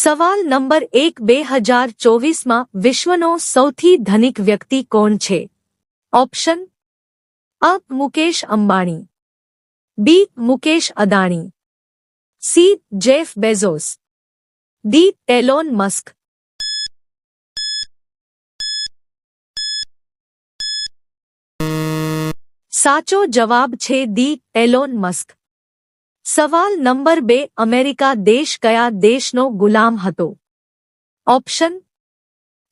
સવાલ નંબર 1 2024માં વિશ્વનો સૌથી ધનિક વ્યક્તિ કોણ છે? ઓપ્શન અ. Mukesh Ambani, B. Mukesh Adani, C. Jeff Bezos, D. Elon Musk. સાચો જવાબ છે ડી. Elon Musk. સવાલ નંબર 2 અમેરિકા દેશ કયા દેશનો ગુલામ હતો? ઓપ્શન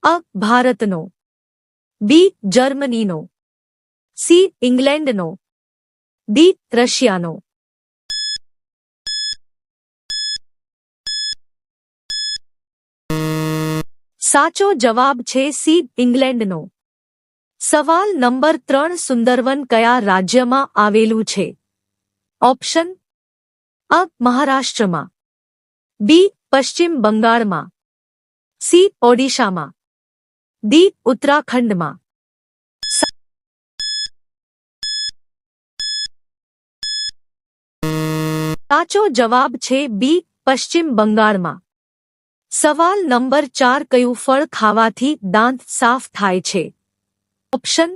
અ. ભારતનો, બી. જર્મનીનો, સી. ઇંગ્લેન્ડનો, ડી. રશિયાનો. સાચો જવાબ છે સી. ઇંગ્લેન્ડનો. સવાલ નંબર 3 સુંદરવન કયા રાજ્યમાં આવેલું છે? ઓપ્શન અ. મહારાષ્ટ્રમાં, બી. પશ્ચિમ બંગાળમાં, સી. ઓડિશામાં, ડી. ઉત્તરાખંડમાં. સાચો જવાબ છે બી. પશ્ચિમ બંગાળમાં. સવાલ નંબર 4 કયું ફળ ખાવાથી દાંત સાફ થાય છે? ઓપ્શન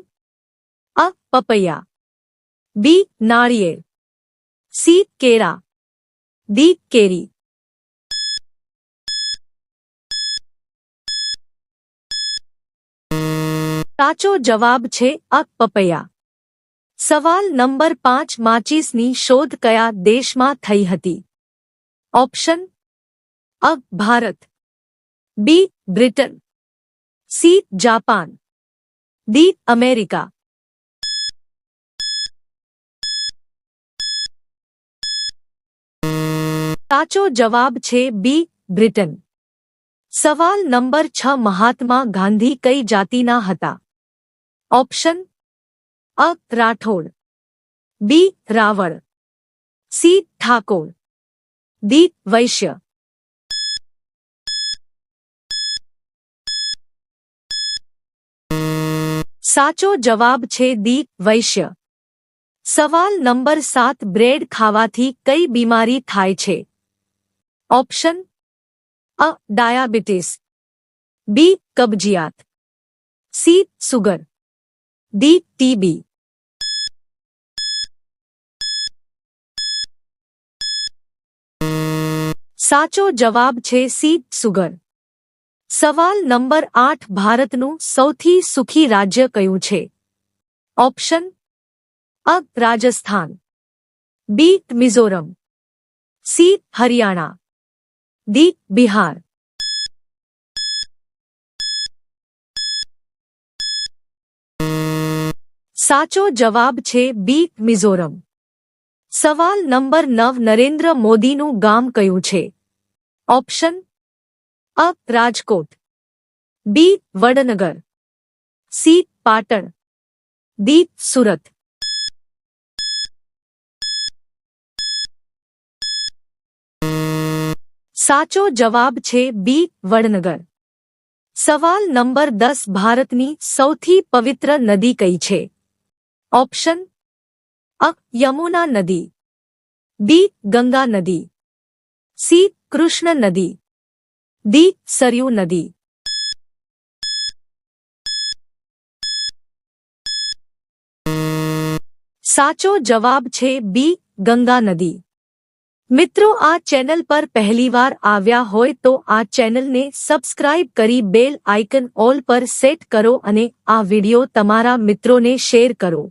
અ. પપૈયા, બી. નાળિયેર, સી. કેળા, ડી. કેરી. સાચો જવાબ છે અ. પપૈયા. સવાલ નંબર 5 માચીસની શોધ કયા દેશમાં થઈ હતી? ઓપ્શન અ. Bharat, B. Britain, C. Japan, D. America. સાચો જવાબ છે બી. બ્રિટન. સવાલ નંબર 6 મહાત્મા ગાંધી કઈ જાતિના હતા? ઓપ્શન અ. Rathod, B. Raval, C. Thakor, D. Vaishya. સાચો જવાબ છે ડી. વૈશ્ય. સવાલ નંબર 7 બ્રેડ ખાવાથી કઈ બીમારી થાય છે? ઓપ્શન અ. ડાયાબિટીસ, બી. કબજિયાત, સી. Sugar, D. ટીબી. સાચો જવાબ છે સી. સુગર. સવાલ નંબર 8 ભારતનું સૌથી સુખી રાજ્ય કયું છે? ઓપ્શન અ. રાજસ્થાન, બી. મિઝોરમ, સી. હરિયાણા, ડી. બિહાર. સાચો જવાબ છે બી. મિઝોરમ. સવાલ નંબર 9 નરેન્દ્ર મોદીનું ગામ કયું છે? ઓપ્શન અ. રાજકોટ, બી. વડનગર, સી. પાટણ, ડી. સુરત. સાચો જવાબ છે બી. વડનગર. સવાલ નંબર 10 ભારતની સૌથી પવિત્ર નદી કઈ છે? ઓપ્શન અ. યમુના નદી, બી. ગંગા નદી, સી. કૃષ્ણ નદી, ડી. સરયુ નદી. સાચો જવાબ છે બી. ગંગા નદી. મિત્રો, આ ચેનલ પર પહેલીવાર આવ્યા હોય તો આ ચેનલને સબસ્ક્રાઇબ કરી બેલ આઇકન ઓલ પર સેટ કરો અને આ વિડિયો તમારા મિત્રોને શેર કરો.